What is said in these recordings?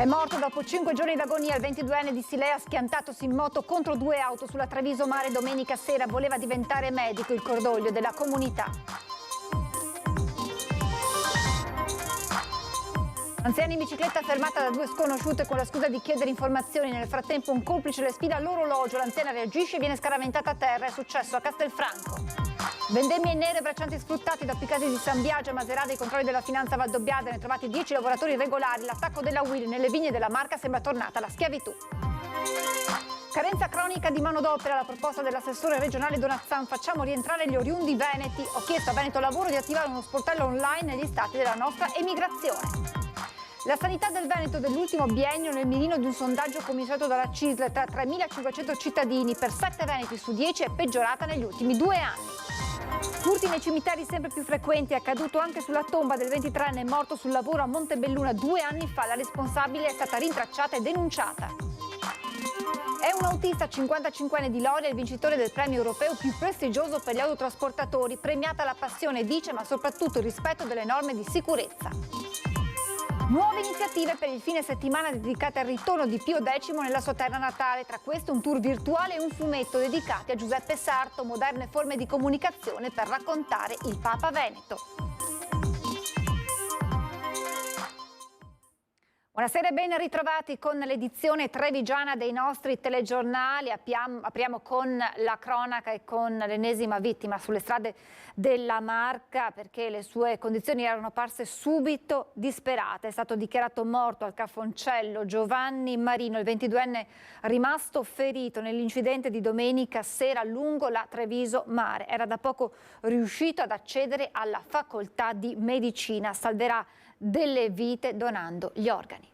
È morto dopo 5 giorni d'agonia il 22enne di Silea, schiantatosi in moto contro 2 auto sulla Treviso Mare domenica sera. Voleva diventare medico, il cordoglio della comunità. Anziana in bicicletta fermata da 2 sconosciute con la scusa di chiedere informazioni. Nel frattempo un complice le sfida l'orologio, l'anziana reagisce e viene scaraventata a terra. È successo a Castelfranco. Vendemmie in nero e braccianti sfruttati da Piccasi di San Biagio a Maserata. I controlli della finanza Valdobbiadene, ne trovati 10 lavoratori irregolari. L'attacco della Willy nelle vigne della Marca sembra tornata la schiavitù. Carenza cronica di manodopera. La proposta dell'assessore regionale Donazzan: facciamo rientrare gli oriundi veneti. Ho chiesto a Veneto Lavoro di attivare uno sportello online negli stati della nostra emigrazione. La sanità del Veneto dell'ultimo biennio nel mirino di un sondaggio commissionato dalla CISL tra 3.500 cittadini. Per 7 veneti su 10 è peggiorata negli ultimi 2 anni. Furti nei cimiteri sempre più frequenti. È accaduto anche sulla tomba del 23enne morto sul lavoro a Montebelluna 2 anni fa. La responsabile è stata rintracciata e denunciata. È un autista 55enne di Loria, il vincitore del premio europeo più prestigioso per gli autotrasportatori. Premiata la passione, dice, ma soprattutto il rispetto delle norme di sicurezza. Nuove iniziative per il fine settimana dedicate al ritorno di Pio X nella sua terra natale. Tra queste un tour virtuale e un fumetto dedicati a Giuseppe Sarto, moderne forme di comunicazione per raccontare il Papa Veneto. Buonasera e ben ritrovati con l'edizione trevigiana dei nostri telegiornali. Apriamo con la cronaca e con l'ennesima vittima sulle strade della Marca, perché le sue condizioni erano parse subito disperate. È stato dichiarato morto al Cafoncello Giovanni Marino, il 22enne rimasto ferito nell'incidente di domenica sera lungo la Treviso Mare. Era da poco riuscito ad accedere alla facoltà di medicina. Salverà delle vite donando gli organi.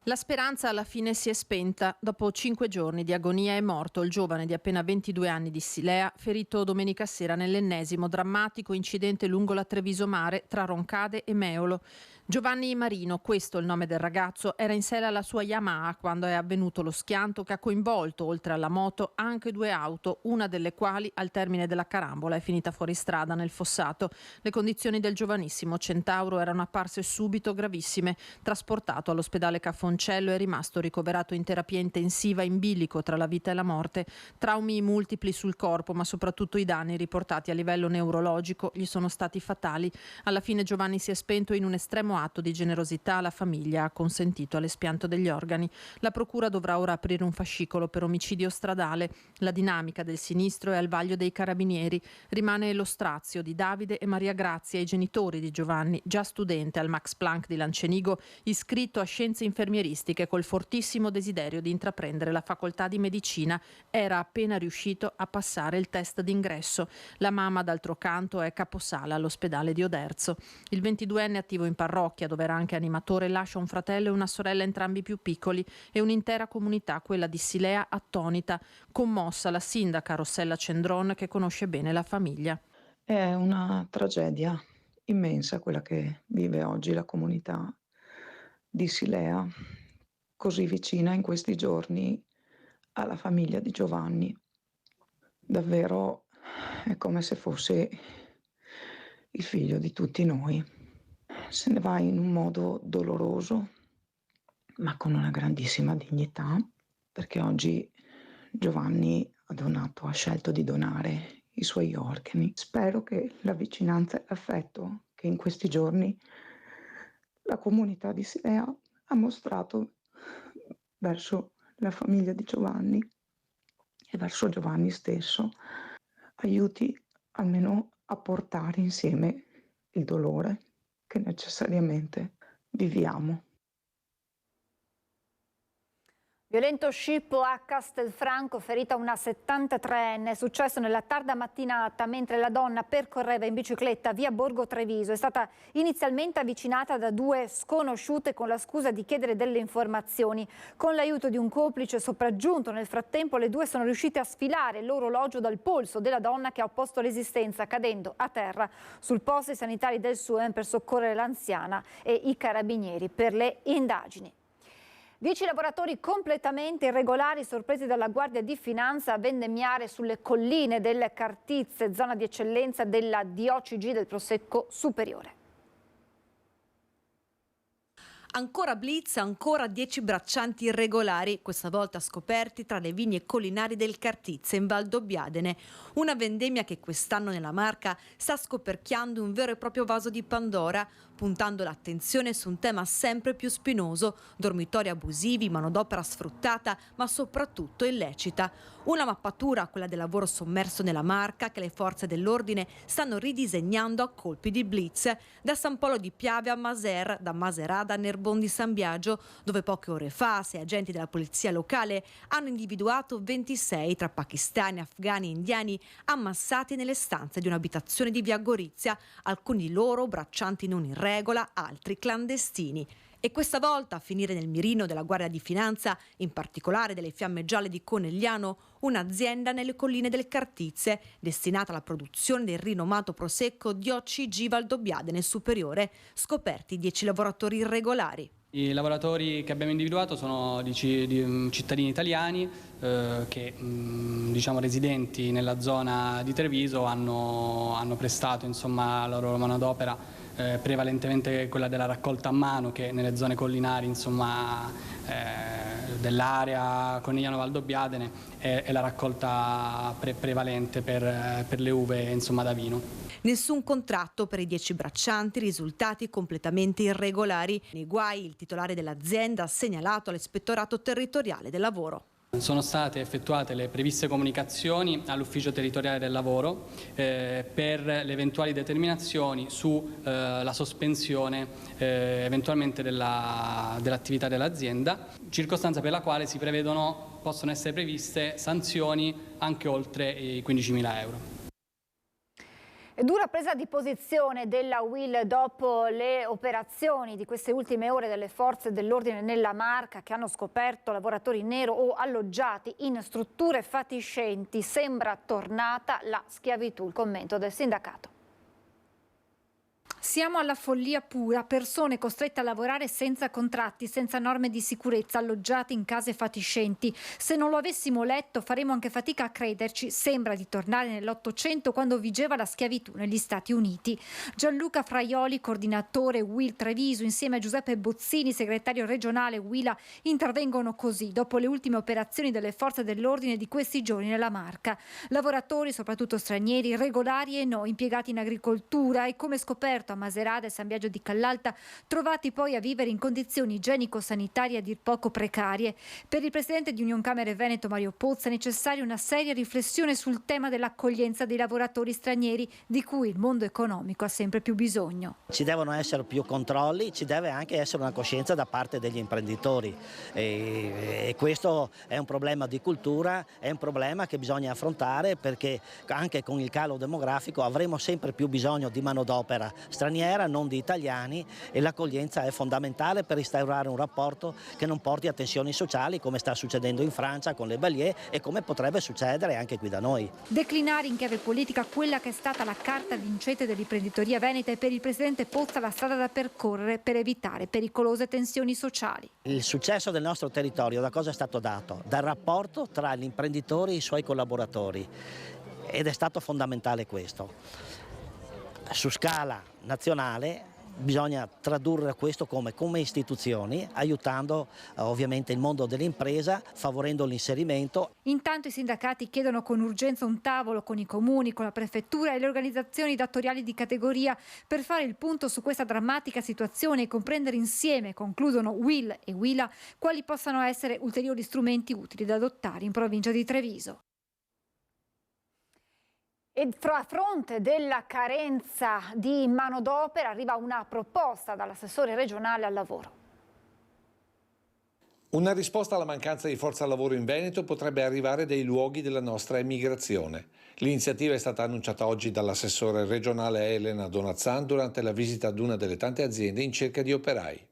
La speranza alla fine si è spenta. Dopo 5 giorni di agonia è morto il giovane di appena 22 anni di Silea, ferito domenica sera nell'ennesimo drammatico incidente lungo la Treviso Mare tra Roncade e Meolo. Giovanni Marino, questo è il nome del ragazzo, era in sella alla sua Yamaha quando è avvenuto lo schianto che ha coinvolto, oltre alla moto, anche 2 auto, una delle quali al termine della carambola è finita fuori strada nel fossato. Le condizioni del giovanissimo centauro erano apparse subito gravissime. Trasportato all'ospedale Cafoncello, è rimasto ricoverato in terapia intensiva in bilico tra la vita e la morte. Traumi multipli sul corpo, ma soprattutto i danni riportati a livello neurologico gli sono stati fatali. Alla fine Giovanni si è spento in un estremo atto di generosità. La famiglia ha consentito l'espianto degli organi. La procura dovrà ora aprire un fascicolo per omicidio stradale. La dinamica del sinistro è al vaglio dei carabinieri. Rimane lo strazio di Davide e Maria Grazia, i genitori di Giovanni, già studente al Max Planck di Lancenigo, iscritto a scienze infermieristiche col fortissimo desiderio di intraprendere la facoltà di medicina. Era appena riuscito a passare il test d'ingresso. La mamma, d'altro canto, è caposala all'ospedale di Oderzo. Il 22enne attivo in parrocchia, dove era anche animatore, lascia un fratello e una sorella, entrambi più piccoli, e un'intera comunità, quella di Silea, attonita. Commossa la sindaca Rossella Cendron, che conosce bene la famiglia. È una tragedia immensa quella che vive oggi la comunità di Silea, così vicina in questi giorni alla famiglia di Giovanni. Davvero è come se fosse il figlio di tutti noi. Se ne va in un modo doloroso, ma con una grandissima dignità, perché oggi Giovanni ha scelto di donare i suoi organi. Spero che la vicinanza e l'affetto che in questi giorni la comunità di Silea ha mostrato verso la famiglia di Giovanni e verso Giovanni stesso aiuti almeno a portare insieme il dolore che necessariamente viviamo. Violento scippo a Castelfranco, ferita una 73enne. È successo nella tarda mattinata mentre la donna percorreva in bicicletta via Borgo Treviso. È stata inizialmente avvicinata da 2 sconosciute con la scusa di chiedere delle informazioni. Con l'aiuto di un complice sopraggiunto nel frattempo, le 2 sono riuscite a sfilare l'orologio dal polso della donna, che ha opposto resistenza cadendo a terra. Sul posto i sanitari del SUEM per soccorrere l'anziana e i carabinieri per le indagini. 10 lavoratori completamente irregolari sorpresi dalla Guardia di Finanza a vendemmiare sulle colline delle Cartizze, zona di eccellenza della DOCG del Prosecco Superiore. Ancora blitz, ancora 10 braccianti irregolari, questa volta scoperti tra le vigne collinari del Cartizze in Valdobbiadene. Una vendemmia che quest'anno nella Marca sta scoperchiando un vero e proprio vaso di Pandora, puntando l'attenzione su un tema sempre più spinoso: dormitori abusivi, manodopera sfruttata, ma soprattutto illecita. Una mappatura, quella del lavoro sommerso nella Marca, che le forze dell'ordine stanno ridisegnando a colpi di blitz, da San Polo di Piave a Maser, da Maserata a Nerbon di San Biagio, dove poche ore fa 6 agenti della polizia locale hanno individuato 26 tra pakistani, afghani e indiani ammassati nelle stanze di un'abitazione di via Gorizia, alcuni di loro braccianti non in regola, altri clandestini. E questa volta a finire nel mirino della Guardia di Finanza, in particolare delle Fiamme Gialle di Conegliano, un'azienda nelle colline del Cartizze destinata alla produzione del rinomato prosecco di OCG Valdobbiadene Superiore, scoperti 10 lavoratori irregolari. I lavoratori che abbiamo individuato sono di cittadini italiani che diciamo residenti nella zona di Treviso hanno prestato insomma la loro manodopera, prevalentemente quella della raccolta a mano, che nelle zone collinari insomma dell'area Conegliano-Valdobbiadene è la raccolta prevalente per le uve insomma da vino. Nessun contratto per i 10 braccianti, risultati completamente irregolari. Nei guai il titolare dell'azienda ha segnalato all'Ispettorato Territoriale del Lavoro. Sono state effettuate le previste comunicazioni all'Ufficio Territoriale del Lavoro per le eventuali determinazioni sulla sospensione eventualmente dell'attività dell'azienda, circostanza per la quale possono essere previste sanzioni anche oltre i 15.000 euro. Dura presa di posizione della UIL dopo le operazioni di queste ultime ore delle forze dell'ordine nella Marca, che hanno scoperto lavoratori in nero o alloggiati in strutture fatiscenti. Sembra tornata la schiavitù. Il commento del sindacato. Siamo alla follia pura, persone costrette a lavorare senza contratti, senza norme di sicurezza, alloggiate in case fatiscenti. Se non lo avessimo letto faremo anche fatica a crederci. Sembra di tornare nell'Ottocento, quando vigeva la schiavitù negli Stati Uniti. Gianluca Fraioli, coordinatore UIL Treviso, insieme a Giuseppe Bozzini, segretario regionale UILA, intervengono così dopo le ultime operazioni delle forze dell'ordine di questi giorni nella Marca. Lavoratori, soprattutto stranieri, regolari e no, impiegati in agricoltura e, come scoperto a Maserata e San Biagio di Callalta, trovati poi a vivere in condizioni igienico-sanitarie a dir poco precarie. Per il presidente di Unioncamere Veneto Mario Pozza è necessaria una seria riflessione sul tema dell'accoglienza dei lavoratori stranieri, di cui il mondo economico ha sempre più bisogno. Ci devono essere più controlli, ci deve anche essere una coscienza da parte degli imprenditori e questo è un problema di cultura, è un problema che bisogna affrontare, perché anche con il calo demografico avremo sempre più bisogno di manodopera straniera, non di italiani, e l'accoglienza è fondamentale per instaurare un rapporto che non porti a tensioni sociali, come sta succedendo in Francia con le Bélier e come potrebbe succedere anche qui da noi. Declinare in chiave politica quella che è stata la carta vincente dell'imprenditoria veneta è per il presidente Pozza la strada da percorrere per evitare pericolose tensioni sociali. Il successo del nostro territorio da cosa è stato dato? Dal rapporto tra l'imprenditore e i suoi collaboratori, ed è stato fondamentale questo. Su scala nazionale bisogna tradurre questo come istituzioni, aiutando ovviamente il mondo dell'impresa, favorendo l'inserimento. Intanto i sindacati chiedono con urgenza un tavolo con i comuni, con la prefettura e le organizzazioni datoriali di categoria per fare il punto su questa drammatica situazione e comprendere insieme, concludono UIL e UILA, quali possano essere ulteriori strumenti utili da adottare in provincia di Treviso. E a fronte della carenza di manodopera arriva una proposta dall'assessore regionale al lavoro. Una risposta alla mancanza di forza lavoro in Veneto potrebbe arrivare dai luoghi della nostra emigrazione. L'iniziativa è stata annunciata oggi dall'assessore regionale Elena Donazzan durante la visita ad una delle tante aziende in cerca di operai.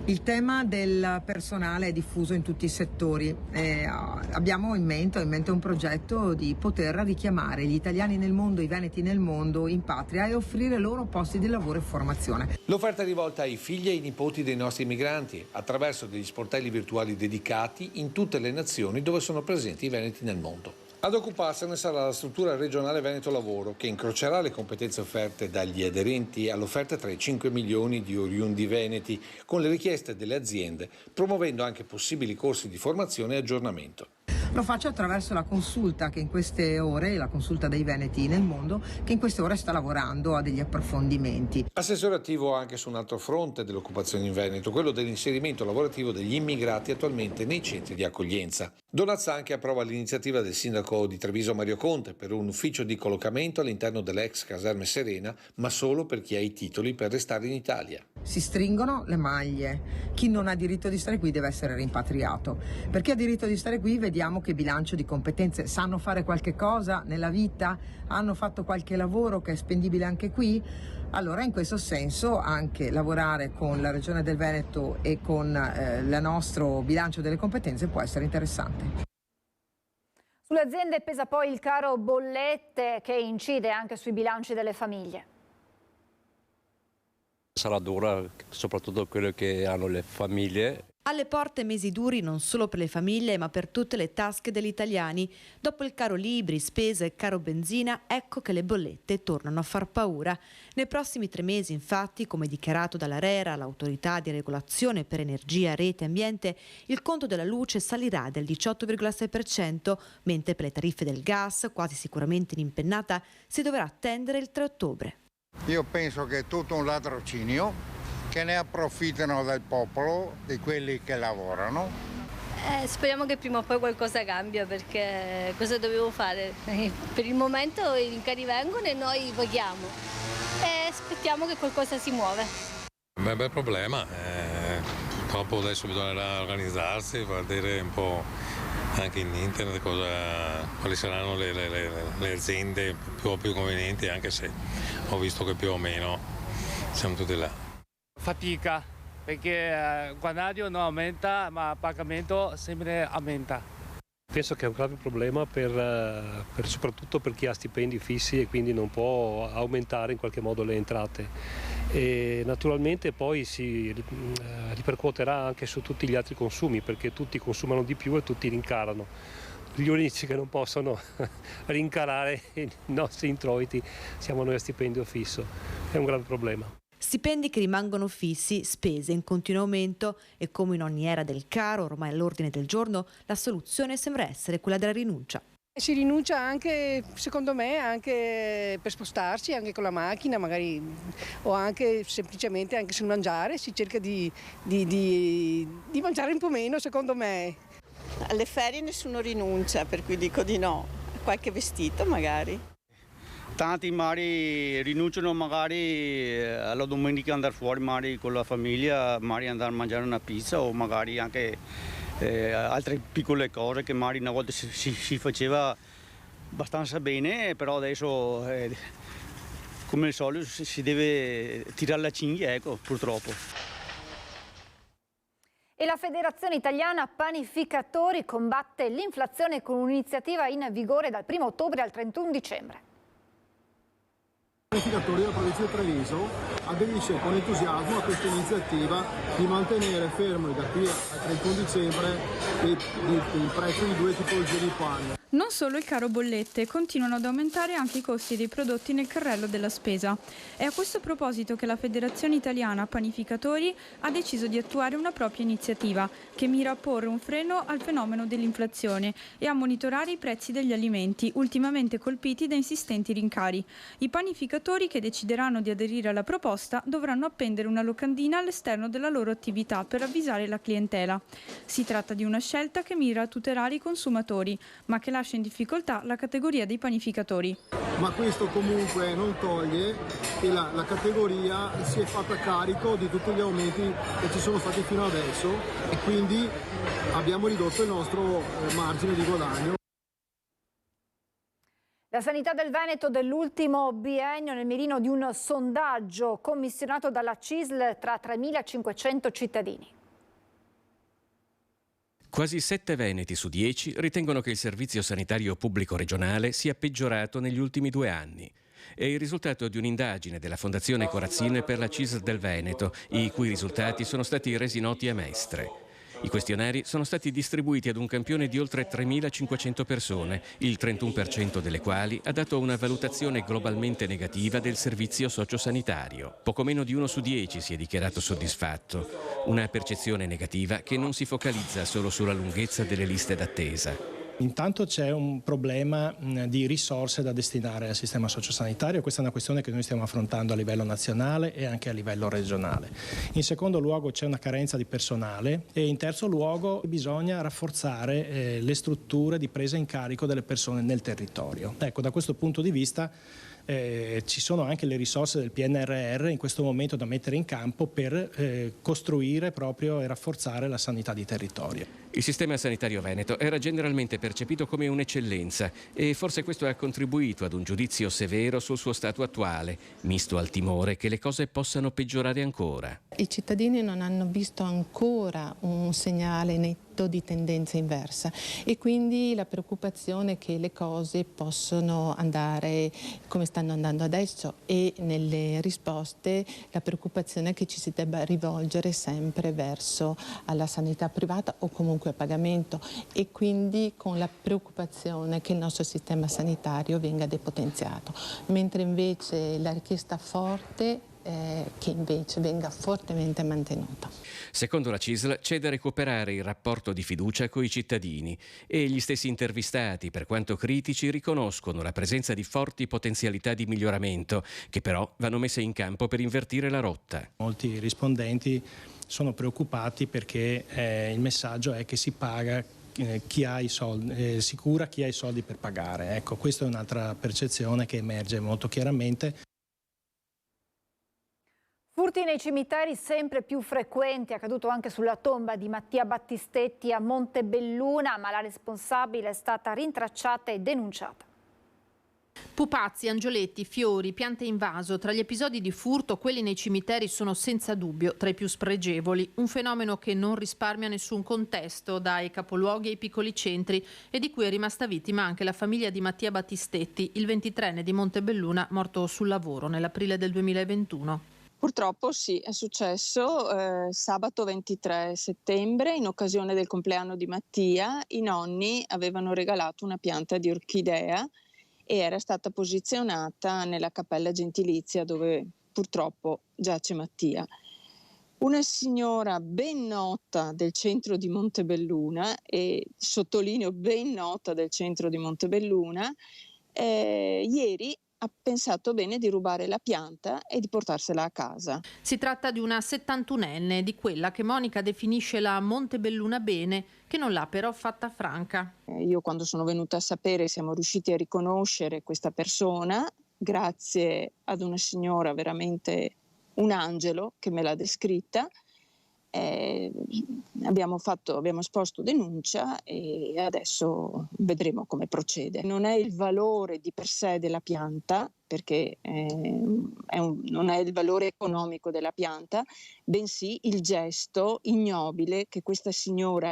Il tema del personale è diffuso in tutti i settori. Abbiamo in mente un progetto di poter richiamare gli italiani nel mondo, i veneti nel mondo, in patria, e offrire loro posti di lavoro e formazione. L'offerta è rivolta ai figli e ai nipoti dei nostri migranti attraverso degli sportelli virtuali dedicati in tutte le nazioni dove sono presenti i veneti nel mondo. Ad occuparsene sarà la struttura regionale Veneto Lavoro, che incrocerà le competenze offerte dagli aderenti all'offerta tra i 5 milioni di oriundi veneti, con le richieste delle aziende, promuovendo anche possibili corsi di formazione e aggiornamento. Lo faccio attraverso la consulta che in queste ore, la consulta dei veneti nel mondo, che in queste ore sta lavorando a degli approfondimenti. Assessore attivo anche su un altro fronte dell'occupazione in Veneto, quello dell'inserimento lavorativo degli immigrati attualmente nei centri di accoglienza. Donat anche approva l'iniziativa del sindaco di Treviso Mario Conte per un ufficio di collocamento all'interno dell'ex caserme Serena, ma solo per chi ha i titoli per restare in Italia. Si stringono le maglie. Chi non ha diritto di stare qui deve essere rimpatriato. Per chi ha diritto di stare qui vediamo che bilancio di competenze, sanno fare qualche cosa nella vita, hanno fatto qualche lavoro che è spendibile anche qui. Allora in questo senso anche lavorare con la Regione del Veneto e con il nostro bilancio delle competenze può essere interessante. Sulle aziende pesa poi il caro bollette che incide anche sui bilanci delle famiglie. Sarà dura soprattutto quello che hanno le famiglie. Alle porte mesi duri non solo per le famiglie ma per tutte le tasche degli italiani. Dopo il caro libri, spese e caro benzina, ecco che le bollette tornano a far paura. Nei prossimi 3 mesi infatti, come dichiarato dall'ARERA, l'autorità di regolazione per energia, rete e ambiente, il conto della luce salirà del 18,6%, mentre per le tariffe del gas, quasi sicuramente in impennata, si dovrà attendere il 3 ottobre. Io penso che è tutto un ladrocinio, che ne approfittano del popolo, di quelli che lavorano. Speriamo che prima o poi qualcosa cambia, perché cosa dobbiamo fare? Per il momento i rincari vengono e noi paghiamo e aspettiamo che qualcosa si muove. Beh, bel problema, purtroppo adesso bisognerà organizzarsi, vedere un po' anche in internet quali saranno le aziende più convenienti, anche se ho visto che più o meno siamo tutti là. Fatica, perché il guadagno non aumenta ma il pagamento sempre aumenta. Penso che è un grave problema soprattutto per chi ha stipendi fissi e quindi non può aumentare in qualche modo le entrate. E naturalmente poi si ripercuoterà anche su tutti gli altri consumi, perché tutti consumano di più e tutti rincarano. Gli unici che non possono rincarare i nostri introiti siamo noi a stipendio fisso. È un grave problema. Stipendi che rimangono fissi, spese in continuo aumento e come in ogni era del caro, ormai all'ordine del giorno, la soluzione sembra essere quella della rinuncia. Si rinuncia anche, secondo me, anche per spostarsi, anche con la macchina magari, o anche semplicemente anche sul mangiare, si cerca di mangiare un po' meno, secondo me. Alle ferie nessuno rinuncia, per cui dico di no, qualche vestito magari. Tanti magari rinunciano magari alla domenica andare fuori magari con la famiglia, magari andare a mangiare una pizza o magari anche altre piccole cose che magari una volta si faceva abbastanza bene, però adesso come al solito si deve tirare la cinghia, ecco, purtroppo. E la Federazione Italiana Panificatori combatte l'inflazione con un'iniziativa in vigore dal 1 ottobre al 31 dicembre. Il panificatore della provincia di Treviso aderisce con entusiasmo a questa iniziativa di mantenere fermo da qui al 31 dicembre il prezzo di 2 tipologie di pane. Non solo il caro bollette, continuano ad aumentare anche i costi dei prodotti nel carrello della spesa. È a questo proposito che la Federazione Italiana Panificatori ha deciso di attuare una propria iniziativa che mira a porre un freno al fenomeno dell'inflazione e a monitorare i prezzi degli alimenti, ultimamente colpiti da insistenti rincari. I panificatori che decideranno di aderire alla proposta dovranno appendere una locandina all'esterno della loro attività per avvisare la clientela. Si tratta di una scelta che mira a tutelare i consumatori, ma che lascia in difficoltà la categoria dei panificatori. Ma questo comunque non toglie che la categoria si è fatta carico di tutti gli aumenti che ci sono stati fino adesso e quindi abbiamo ridotto il nostro margine di guadagno. La sanità del Veneto dell'ultimo biennio nel mirino di un sondaggio commissionato dalla CISL tra 3.500 cittadini. Quasi 7 veneti su 10 ritengono che il servizio sanitario pubblico regionale sia peggiorato negli ultimi 2 anni. È il risultato di un'indagine della Fondazione Corazzine per la CISL del Veneto, i cui risultati sono stati resi noti a Mestre. I questionari sono stati distribuiti ad un campione di oltre 3.500 persone, il 31% delle quali ha dato una valutazione globalmente negativa del servizio sociosanitario. Poco meno di 1 su 10 si è dichiarato soddisfatto, una percezione negativa che non si focalizza solo sulla lunghezza delle liste d'attesa. Intanto c'è un problema di risorse da destinare al sistema sociosanitario, questa è una questione che noi stiamo affrontando a livello nazionale e anche a livello regionale. In secondo luogo c'è una carenza di personale e in terzo luogo bisogna rafforzare le strutture di presa in carico delle persone nel territorio. Ecco, da questo punto di vista ci sono anche le risorse del PNRR in questo momento da mettere in campo per costruire proprio e rafforzare la sanità di territorio. Il sistema sanitario veneto era generalmente percepito come un'eccellenza e forse questo ha contribuito ad un giudizio severo sul suo stato attuale, misto al timore che le cose possano peggiorare ancora. I cittadini non hanno visto ancora un segnale netto di tendenza inversa e quindi la preoccupazione che le cose possono andare come stanno andando adesso e nelle risposte la preoccupazione che ci si debba rivolgere sempre verso alla sanità privata o comunque a pagamento e quindi con la preoccupazione che il nostro sistema sanitario venga depotenziato, mentre invece la richiesta forte che invece venga fortemente mantenuta. Secondo la CISL c'è da recuperare il rapporto di fiducia coi cittadini e gli stessi intervistati, per quanto critici, riconoscono la presenza di forti potenzialità di miglioramento che però vanno messe in campo per invertire la rotta. Molti rispondenti sono preoccupati perché il messaggio è che si paga chi ha i soldi, si cura chi ha i soldi per pagare. Ecco, questa è un'altra percezione che emerge molto chiaramente. Furti nei cimiteri sempre più frequenti, è accaduto anche sulla tomba di Mattia Battistetti a Montebelluna, ma la responsabile è stata rintracciata e denunciata. Pupazzi, angioletti, fiori, piante in vaso, tra gli episodi di furto quelli nei cimiteri sono senza dubbio tra i più spregevoli, un fenomeno che non risparmia nessun contesto, dai capoluoghi ai piccoli centri e di cui è rimasta vittima anche la famiglia di Mattia Battistetti, il 23enne di Montebelluna morto sul lavoro nell'aprile del 2021. Purtroppo sì, è successo sabato 23 settembre in occasione del compleanno di Mattia. I nonni avevano regalato una pianta di orchidea e era stata posizionata nella cappella gentilizia dove purtroppo giace Mattia. Una signora ben nota del centro di Montebelluna, e sottolineo ben nota del centro di Montebelluna, ieri ha pensato bene di rubare la pianta e di portarsela a casa. Si tratta di una 71enne, di quella che Monica definisce la Montebelluna bene, che non l'ha però fatta franca. Io quando sono venuta a sapere siamo riusciti a riconoscere questa persona grazie ad una signora veramente un angelo che me l'ha descritta. Abbiamo esposto denuncia e adesso vedremo come procede. Non è il valore di per sé della pianta, perché non è il valore economico della pianta, bensì il gesto ignobile che questa signora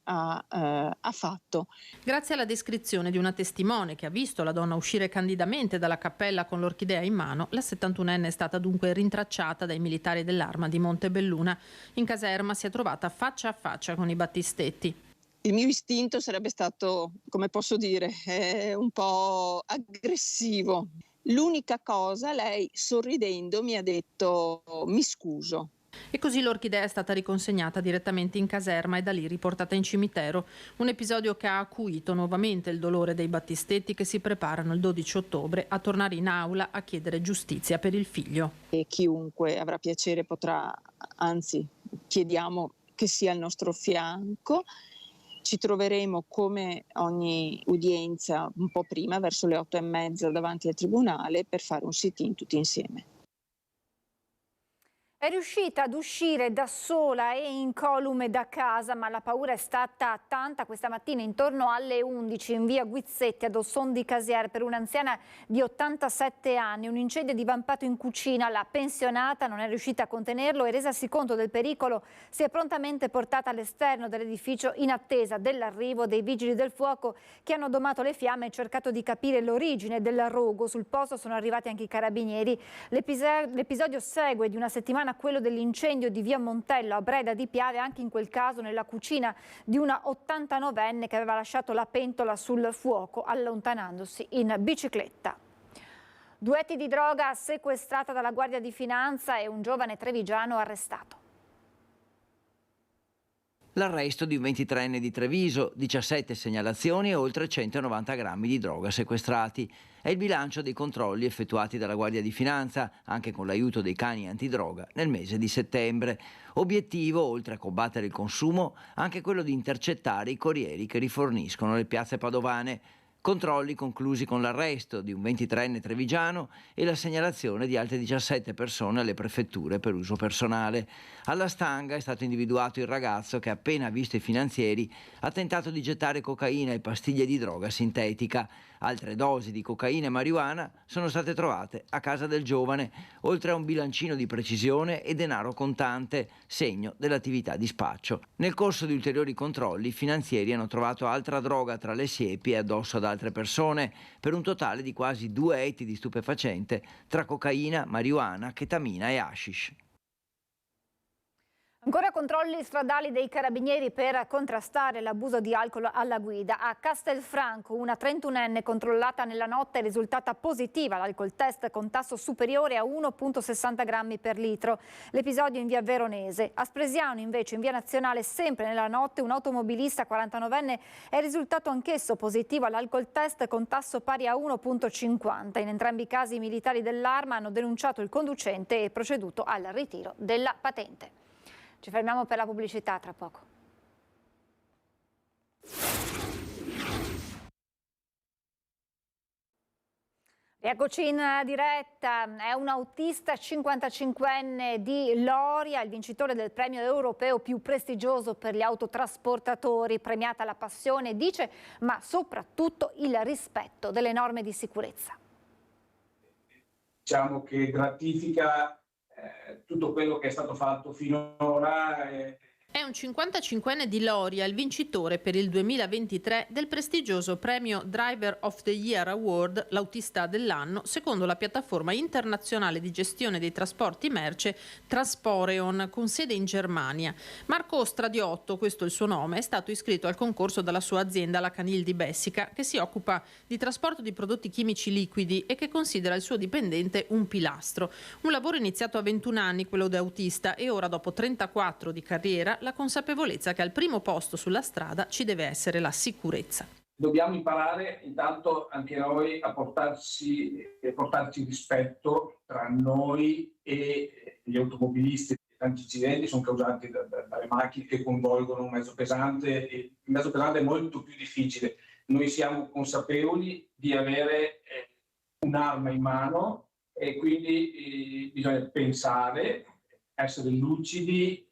ha fatto. Grazie alla descrizione di una testimone che ha visto la donna uscire candidamente dalla cappella con l'orchidea in mano, la 71enne è stata dunque rintracciata dai militari dell'Arma di Montebelluna. In caserma si è trovata faccia a faccia con i Battistetti. Il mio istinto sarebbe stato, come posso dire, un po' aggressivo. L'unica cosa, lei sorridendo mi ha detto mi scuso. E così l'orchidea è stata riconsegnata direttamente in caserma e da lì riportata in cimitero. Un episodio che ha acuito nuovamente il dolore dei Battistetti che si preparano il 12 ottobre a tornare in aula a chiedere giustizia per il figlio. E chiunque avrà piacere potrà, anzi chiediamo che sia al nostro fianco. Ci troveremo come ogni udienza un po' prima, verso le 8:30 davanti al tribunale per fare un sit-in tutti insieme. È riuscita ad uscire da sola e incolume da casa, ma la paura è stata tanta questa mattina intorno alle 11 in via Guizzetti ad Osson di Casier per un'anziana di 87 anni. Un incendio è divampato in cucina, la pensionata non è riuscita a contenerlo e resasi conto del pericolo si è prontamente portata all'esterno dell'edificio in attesa dell'arrivo dei vigili del fuoco che hanno domato le fiamme e cercato di capire l'origine del rogo. Sul posto sono arrivati anche i carabinieri. L'episodio segue di una settimana settimana quello dell'incendio di via Montello a Breda di Piave, anche in quel caso nella cucina di una 89enne che aveva lasciato la pentola sul fuoco allontanandosi in bicicletta. 2 etti di droga sequestrata dalla Guardia di Finanza e un giovane trevigiano arrestato. L'arresto di un 23enne di Treviso, 17 segnalazioni e oltre 190 grammi di droga sequestrati. È il bilancio dei controlli effettuati dalla Guardia di Finanza, anche con l'aiuto dei cani antidroga, nel mese di settembre. Obiettivo, oltre a combattere il consumo, anche quello di intercettare i corrieri che riforniscono le piazze padovane. Controlli conclusi con l'arresto di un 23enne trevigiano e la segnalazione di altre 17 persone alle prefetture per uso personale. Alla stanga è stato individuato il ragazzo che, appena visto i finanzieri, ha tentato di gettare cocaina e pastiglie di droga sintetica. Altre dosi di cocaina e marijuana sono state trovate a casa del giovane, oltre a un bilancino di precisione e denaro contante, segno dell'attività di spaccio. Nel corso di ulteriori controlli, i finanzieri hanno trovato altra droga tra le siepi e addosso ad altre persone, per un totale di quasi 2 etti di stupefacente tra cocaina, marijuana, chetamina e hashish. Ancora controlli stradali dei carabinieri per contrastare l'abuso di alcol alla guida. A Castelfranco una 31enne controllata nella notte è risultata positiva all'alcol test con tasso superiore a 1,60 grammi per litro. L'episodio in via Veronese. A Spresiano invece in via Nazionale sempre nella notte un automobilista 49enne è risultato anch'esso positivo all'alcol test con tasso pari a 1,50. In entrambi i casi i militari dell'Arma hanno denunciato il conducente e proceduto al ritiro della patente. Ci fermiamo per la pubblicità, tra poco. Eccoci in diretta, è un autista 55enne di Loria, il vincitore del premio europeo più prestigioso per gli autotrasportatori, premiata la passione, dice, ma soprattutto il rispetto delle norme di sicurezza. Diciamo che gratifica tutto quello che è stato fatto finora. È un 55enne di Loria, il vincitore per il 2023 del prestigioso premio Driver of the Year Award, l'autista dell'anno, secondo la piattaforma internazionale di gestione dei trasporti merce Transporeon, con sede in Germania. Marco Stradiotto, questo è il suo nome, è stato iscritto al concorso dalla sua azienda, la Canil di Bessica, che si occupa di trasporto di prodotti chimici liquidi e che considera il suo dipendente un pilastro. Un lavoro iniziato a 21 anni, quello da autista, e ora dopo 34 di carriera la consapevolezza che al primo posto sulla strada ci deve essere la sicurezza. Dobbiamo imparare intanto anche noi a portarci rispetto tra noi e gli automobilisti. Tanti incidenti sono causati dalle macchine che coinvolgono un mezzo pesante, e il mezzo pesante è molto più difficile. Noi siamo consapevoli di avere un'arma in mano e quindi bisogna pensare, essere lucidi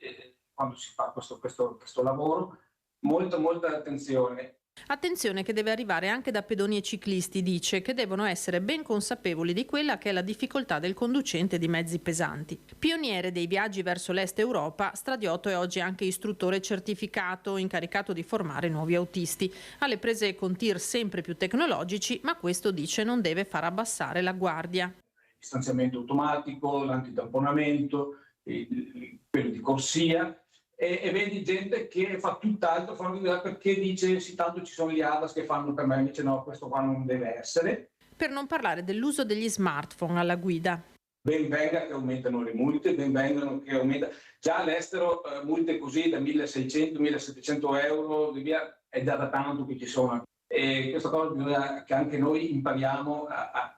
quando si fa questo lavoro, molta attenzione. Attenzione che deve arrivare anche da pedoni e ciclisti, dice, che devono essere ben consapevoli di quella che è la difficoltà del conducente di mezzi pesanti. Pioniere dei viaggi verso l'Est Europa, Stradiotto è oggi anche istruttore certificato, incaricato di formare nuovi autisti. Alle prese con tir sempre più tecnologici, ma questo, dice, non deve far abbassare la guardia. Il distanziamento automatico, l'antitamponamento, quello di corsia. E vedi gente che fa tutt'altro fuori di là perché dice sì, tanto ci sono gli ADAS che fanno per me, invece no, questo qua non deve essere. Per non parlare dell'uso degli smartphone alla guida. Ben venga che aumentano le multe, ben vengano che aumenta. Già all'estero multe così da 1.600-1.700 euro, via, è già da tanto che ci sono. E questa cosa bisogna che anche noi impariamo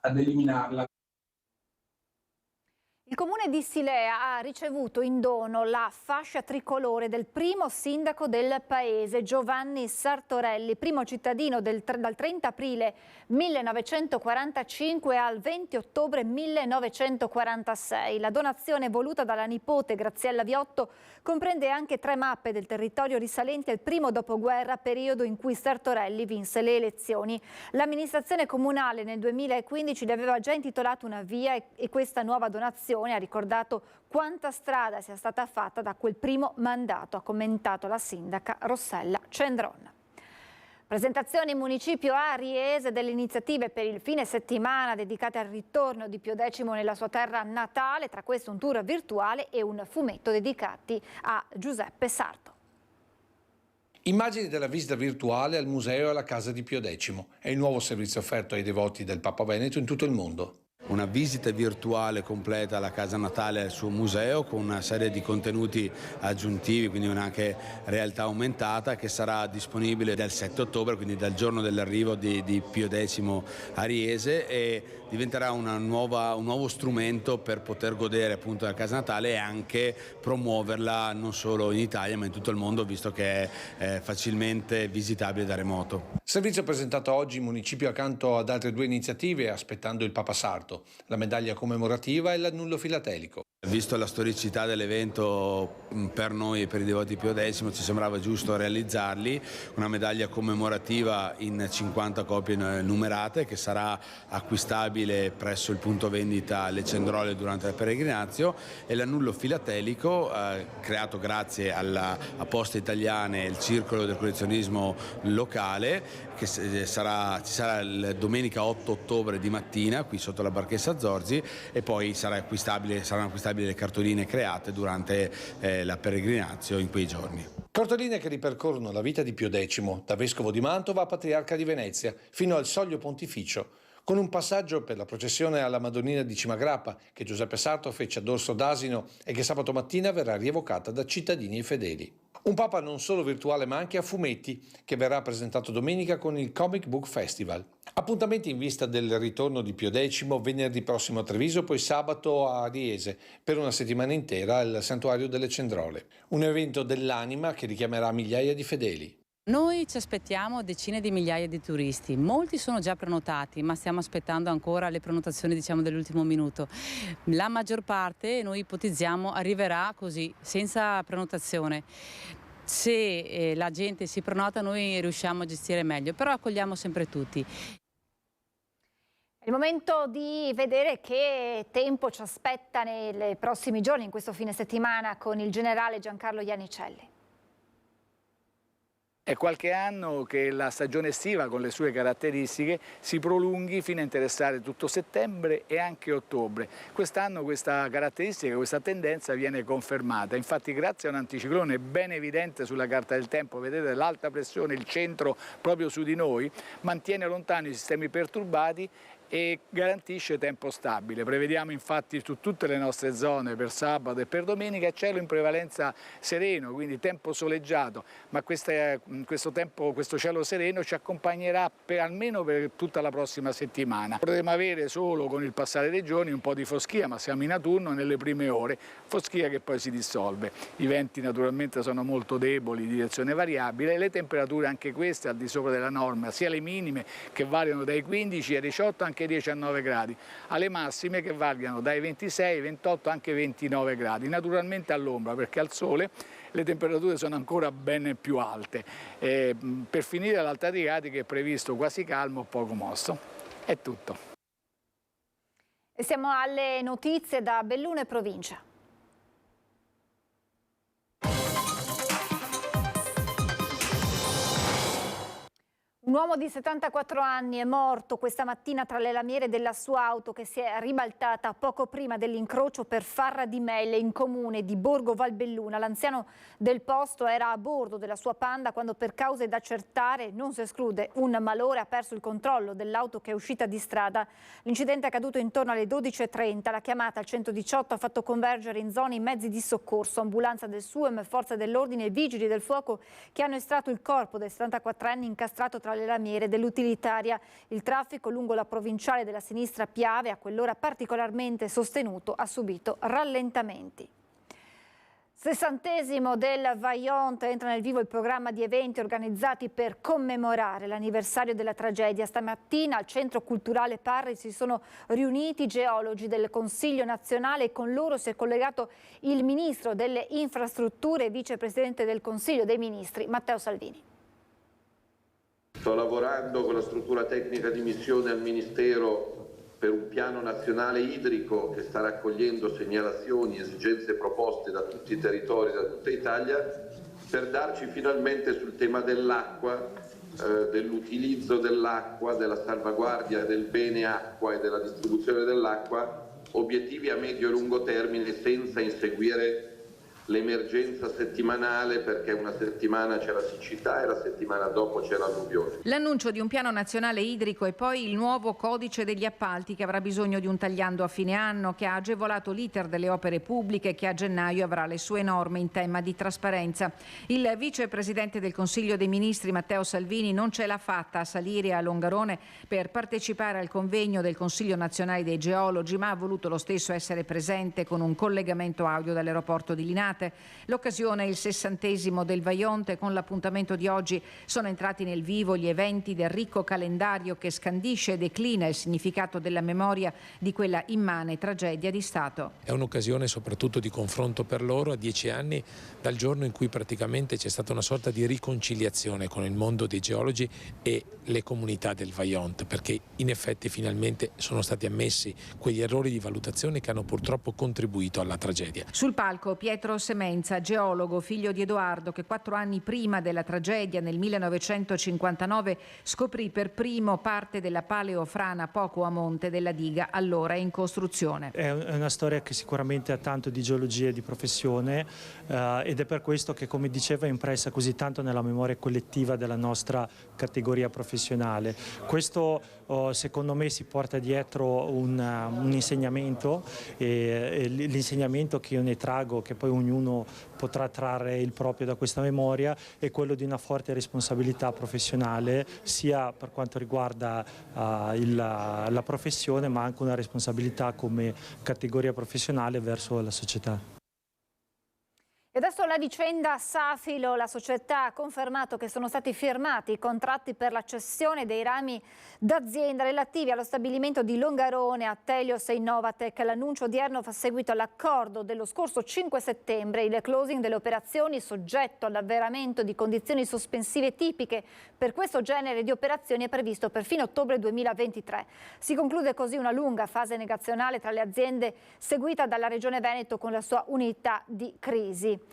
ad eliminarla. Il comune di Silea ha ricevuto in dono la fascia tricolore del primo sindaco del paese, Giovanni Sartorelli, primo cittadino dal 30 aprile 1945 al 20 ottobre 1946. La donazione voluta dalla nipote Graziella Viotto comprende anche 3 mappe del territorio risalenti al primo dopoguerra, periodo in cui Sartorelli vinse le elezioni. L'amministrazione comunale nel 2015 gli aveva già intitolato una via e questa nuova donazione ha ricordato quanta strada sia stata fatta da quel primo mandato, ha commentato la sindaca Rossella Cendron. Presentazione in municipio a Riese delle iniziative per il fine settimana dedicate al ritorno di Pio X nella sua terra natale, tra queste un tour virtuale e un fumetto dedicati a Giuseppe Sarto. Immagini della visita virtuale al museo e alla casa di Pio X. È il nuovo servizio offerto ai devoti del Papa Veneto in tutto il mondo. Una visita virtuale completa alla casa natale e al suo museo con una serie di contenuti aggiuntivi, quindi anche realtà aumentata, che sarà disponibile dal 7 ottobre, quindi dal giorno dell'arrivo di Pio X a Riese, e diventerà un nuovo strumento per poter godere appunto della casa natale e anche promuoverla non solo in Italia ma in tutto il mondo, visto che è facilmente visitabile da remoto. Servizio presentato oggi in municipio accanto ad altre 2 iniziative, aspettando il Papa Sarto, la medaglia commemorativa e l'annullo filatelico. Visto la storicità dell'evento, per noi e per i devoti di Pio X ci sembrava giusto realizzarli, una medaglia commemorativa in 50 copie numerate che sarà acquistabile presso il punto vendita Le Cendrole durante il peregrinazio, e l'annullo filatelico creato grazie a Poste Italiane e il Circolo del Collezionismo locale, che ci sarà domenica 8 ottobre di mattina qui sotto la Barchessa Zorzi, e poi saranno acquistabili le cartoline create durante la peregrinazio in quei giorni. Cartoline che ripercorrono la vita di Pio X, da vescovo di Mantova a patriarca di Venezia, fino al soglio pontificio, con un passaggio per la processione alla Madonnina di Cimagrappa che Giuseppe Sarto fece a Dorso d'Asino e che sabato mattina verrà rievocata da cittadini e fedeli. Un Papa non solo virtuale ma anche a fumetti, che verrà presentato domenica con il Comic Book Festival. Appuntamenti in vista del ritorno di Pio X venerdì prossimo a Treviso, poi sabato a Riese per una settimana intera al Santuario delle Cendrole. Un evento dell'anima che richiamerà migliaia di fedeli. Noi ci aspettiamo decine di migliaia di turisti, molti sono già prenotati, ma stiamo aspettando ancora le prenotazioni dell'ultimo minuto. La maggior parte, noi ipotizziamo, arriverà così, senza prenotazione. Se la gente si prenota noi riusciamo a gestire meglio, però accogliamo sempre tutti. È il momento di vedere che tempo ci aspetta nei prossimi giorni, in questo fine settimana, con il generale Giancarlo Iannicelli. È qualche anno che la stagione estiva, con le sue caratteristiche, si prolunghi fino a interessare tutto settembre e anche ottobre. Quest'anno questa caratteristica, questa tendenza viene confermata. Infatti, grazie a un anticiclone ben evidente sulla carta del tempo, vedete l'alta pressione, il centro proprio su di noi, mantiene lontani i sistemi perturbati e garantisce tempo stabile. Prevediamo infatti su tutte le nostre zone per sabato e per domenica cielo in prevalenza sereno, quindi tempo soleggiato, ma questo cielo sereno ci accompagnerà almeno per tutta la prossima settimana. Potremo avere solo con il passare dei giorni un po' di foschia, ma siamo in autunno nelle prime ore, foschia che poi si dissolve. I venti naturalmente sono molto deboli, di direzione variabile, e le temperature anche queste al di sopra della norma, sia le minime che variano dai 15 ai 18 anche 19 gradi, alle massime che variano dai 26, 28 anche 29 gradi, naturalmente all'ombra, perché al sole le temperature sono ancora ben più alte. Per finire l'Alta Adriatica è previsto quasi calmo, poco mosso. È tutto. E siamo alle notizie da Belluno e provincia. Un uomo di 74 anni è morto questa mattina tra le lamiere della sua auto che si è ribaltata poco prima dell'incrocio per Farra di Melle in comune di Borgo Valbelluna. L'anziano del posto era a bordo della sua Panda quando, per cause da accertare, non si esclude un malore, ha perso il controllo dell'auto che è uscita di strada. L'incidente è accaduto intorno alle 12:30. La chiamata al 118 ha fatto convergere in zone i mezzi di soccorso, ambulanza del SUEM, forze dell'ordine e vigili del fuoco che hanno estratto il corpo del 74enne incastrato tra le lamiere dell'utilitaria. Il traffico lungo la provinciale della sinistra Piave, a quell'ora particolarmente sostenuto, ha subito rallentamenti. 60° del Vaillant, entra nel vivo il programma di eventi organizzati per commemorare l'anniversario della tragedia. Stamattina al Centro Culturale Parri si sono riuniti i geologi del Consiglio nazionale e con loro si è collegato il Ministro delle Infrastrutture e Vicepresidente del Consiglio dei Ministri, Matteo Salvini. Sto lavorando con la struttura tecnica di missione al Ministero per un piano nazionale idrico che sta raccogliendo segnalazioni, esigenze proposte da tutti i territori, da tutta Italia, per darci finalmente sul tema dell'acqua, dell'utilizzo dell'acqua, della salvaguardia del bene acqua e della distribuzione dell'acqua, obiettivi a medio e lungo termine senza inseguire l'emergenza settimanale, perché una settimana c'è la siccità e la settimana dopo c'è l'alluvione. L'annuncio di un piano nazionale idrico e poi il nuovo codice degli appalti che avrà bisogno di un tagliando a fine anno, che ha agevolato l'iter delle opere pubbliche, che a gennaio avrà le sue norme in tema di trasparenza. Il vicepresidente del Consiglio dei Ministri Matteo Salvini non ce l'ha fatta a salire a Longarone per partecipare al convegno del Consiglio nazionale dei geologi, ma ha voluto lo stesso essere presente con un collegamento audio dall'aeroporto di Linate. L'occasione è il 60° del Vajont. Con l'appuntamento di oggi sono entrati nel vivo gli eventi del ricco calendario che scandisce e declina il significato della memoria di quella immane tragedia di Stato. È un'occasione soprattutto di confronto per loro a 10 anni dal giorno in cui praticamente c'è stata una sorta di riconciliazione con il mondo dei geologi e le comunità del Vajont, perché in effetti finalmente sono stati ammessi quegli errori di valutazione che hanno purtroppo contribuito alla tragedia. Sul palco Pietro Semenza, geologo, figlio di Edoardo, che 4 anni prima della tragedia, nel 1959, scoprì per primo parte della paleofrana poco a monte della diga allora in costruzione. È una storia che sicuramente ha tanto di geologia e di professione ed è per questo che, come diceva, è impressa così tanto nella memoria collettiva della nostra categoria professionale. Questo secondo me si porta dietro un insegnamento, e l'insegnamento che io ne trago, che poi ognuno potrà trarre il proprio da questa memoria, è quello di una forte responsabilità professionale, sia per quanto riguarda la professione, ma anche una responsabilità come categoria professionale verso la società. E adesso la vicenda Safilo. La società ha confermato che sono stati firmati i contratti per la cessione dei rami d'azienda relativi allo stabilimento di Longarone a Telios e Innovatec. L'annuncio odierno fa seguito all'accordo dello scorso 5 settembre. Il closing delle operazioni, soggetto all'avveramento di condizioni sospensive tipiche per questo genere di operazioni, è previsto per fine ottobre 2023. Si conclude così una lunga fase negazionale tra le aziende, seguita dalla Regione Veneto con la sua unità di crisi.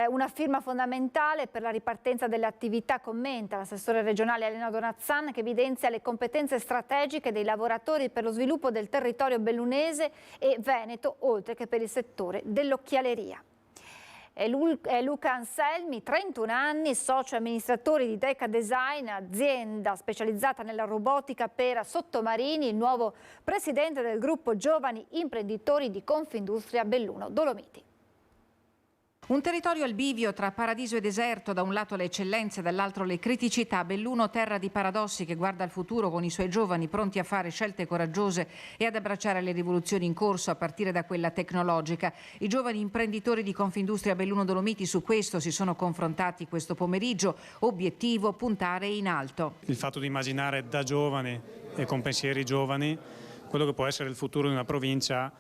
Una firma fondamentale per la ripartenza delle attività, commenta l'assessore regionale Elena Donazzan, che evidenzia le competenze strategiche dei lavoratori per lo sviluppo del territorio bellunese e veneto, oltre che per il settore dell'occhialeria. È Luca Anselmi, 31 anni, socio amministratore di Deca Design, azienda specializzata nella robotica per sottomarini, il nuovo presidente del gruppo Giovani Imprenditori di Confindustria Belluno Dolomiti. Un territorio al bivio tra paradiso e deserto, da un lato le eccellenze, dall'altro le criticità. Belluno, terra di paradossi, che guarda al futuro con i suoi giovani pronti a fare scelte coraggiose e ad abbracciare le rivoluzioni in corso, a partire da quella tecnologica. I giovani imprenditori di Confindustria Belluno Dolomiti su questo si sono confrontati questo pomeriggio. Obiettivo: puntare in alto. Il fatto di immaginare da giovani e con pensieri giovani quello che può essere il futuro di una provincia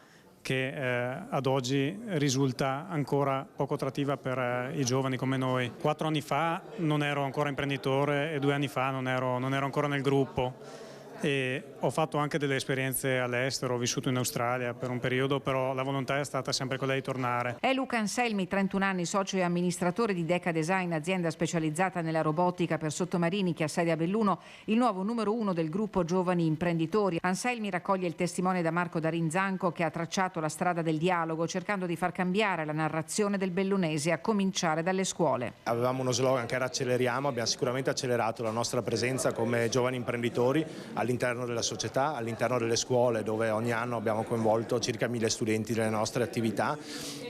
che ad oggi risulta ancora poco attrattiva per i giovani come noi. 4 anni fa non ero ancora imprenditore e 2 anni fa non ero ancora nel gruppo. E ho fatto anche delle esperienze all'estero, ho vissuto in Australia per un periodo, però la volontà è stata sempre quella di tornare. È Luca Anselmi, 31 anni, socio e amministratore di Deca Design, azienda specializzata nella robotica per sottomarini che ha sede a Belluno, il nuovo numero 1 del gruppo Giovani Imprenditori. Anselmi raccoglie il testimone da Marco Darinzanco, che ha tracciato la strada del dialogo, cercando di far cambiare la narrazione del bellunese, a cominciare dalle scuole. Avevamo uno slogan che era acceleriamo, abbiamo sicuramente accelerato la nostra presenza come giovani imprenditori all'interno della società, all'interno delle scuole, dove ogni anno abbiamo coinvolto circa 1000 studenti nelle nostre attività,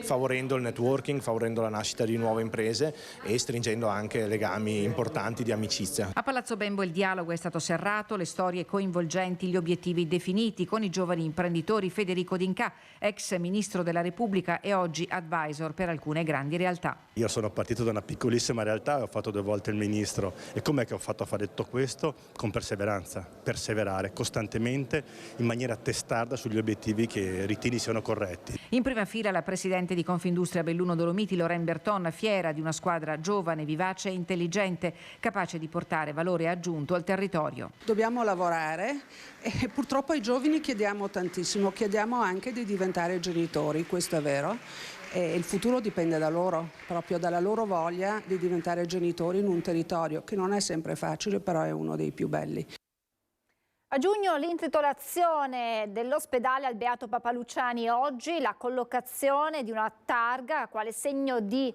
favorendo il networking, favorendo la nascita di nuove imprese e stringendo anche legami importanti di amicizia. A Palazzo Bembo il dialogo è stato serrato, le storie coinvolgenti, gli obiettivi definiti. Con i giovani imprenditori Federico D'Inca, ex ministro della Repubblica e oggi advisor per alcune grandi realtà. Io sono partito da una piccolissima realtà e ho fatto 2 volte il ministro. E com'è che ho fatto a fare tutto questo? Con perseveranza, perseverare costantemente in maniera testarda sugli obiettivi che ritieni siano corretti. In prima fila la presidente di Confindustria Belluno Dolomiti, Lorraine Berton, fiera di una squadra giovane, vivace e intelligente, capace di portare valore aggiunto al territorio. Dobbiamo lavorare e purtroppo ai giovani chiediamo tantissimo, chiediamo anche di diventare genitori, questo è vero. E il futuro dipende da loro, proprio dalla loro voglia di diventare genitori in un territorio che non è sempre facile, però è uno dei più belli. A giugno l'intitolazione dell'ospedale al Beato Papa Luciani, oggi la collocazione di una targa quale segno di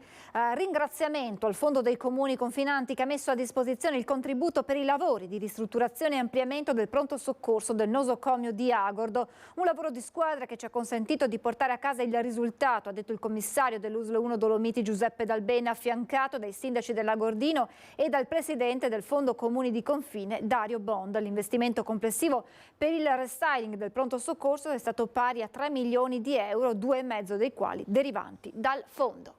ringraziamento al Fondo dei Comuni Confinanti che ha messo a disposizione il contributo per i lavori di ristrutturazione e ampliamento del pronto soccorso del nosocomio di Agordo, un lavoro di squadra che ci ha consentito di portare a casa il risultato, ha detto il commissario dell'USL 1 Dolomiti Giuseppe Dalbena, affiancato dai sindaci dell'Agordino e dal presidente del Fondo Comuni di Confine Dario Bond. L'investimento complessivo per il restyling del pronto soccorso è stato pari a 3 milioni di euro, 2,5 dei quali derivanti dal fondo.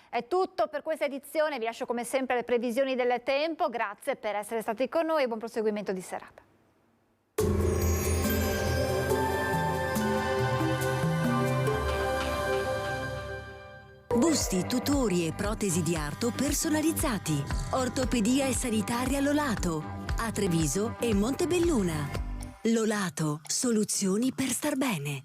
È tutto per questa edizione, vi lascio come sempre le previsioni del tempo, grazie per essere stati con noi e buon proseguimento di serata. Busti, tutori e protesi di arto personalizzati. Ortopedia e sanitaria Lolato. A Treviso e Montebelluna. Lolato, soluzioni per star bene.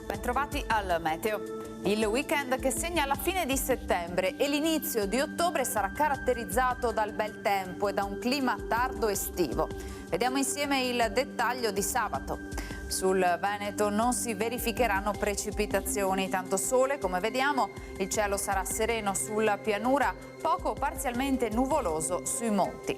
Bentrovati al meteo. Il weekend che segna la fine di settembre e l'inizio di ottobre sarà caratterizzato dal bel tempo e da un clima tardo estivo. Vediamo insieme il dettaglio di sabato. Sul Veneto non si verificheranno precipitazioni, tanto sole come vediamo, il cielo sarà sereno sulla pianura, poco o parzialmente nuvoloso sui monti.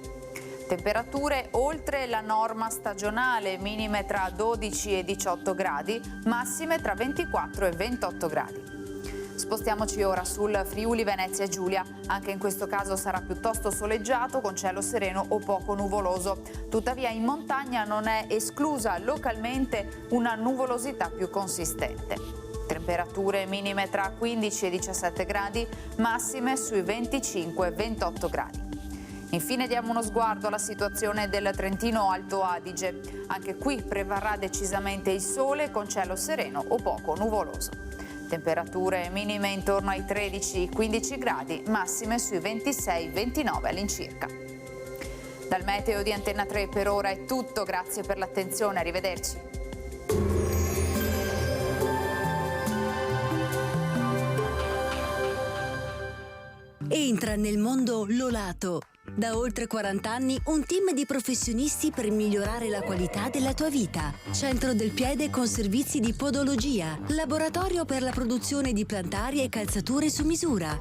Temperature oltre la norma stagionale, minime tra 12 e 18 gradi, massime tra 24 e 28 gradi. Spostiamoci ora sul Friuli Venezia Giulia, anche in questo caso sarà piuttosto soleggiato con cielo sereno o poco nuvoloso. Tuttavia in montagna non è esclusa localmente una nuvolosità più consistente. Temperature minime tra 15 e 17 gradi, massime sui 25 e 28 gradi. Infine diamo uno sguardo alla situazione del Trentino Alto Adige. Anche qui prevarrà decisamente il sole con cielo sereno o poco nuvoloso. Temperature minime intorno ai 13-15 gradi, massime sui 26-29 all'incirca. Dal meteo di Antenna 3 per ora è tutto, grazie per l'attenzione, arrivederci. Entra nel mondo Lolato. Da oltre 40 anni un team di professionisti per migliorare la qualità della tua vita. Centro del piede con servizi di podologia, laboratorio per la produzione di plantari e calzature su misura,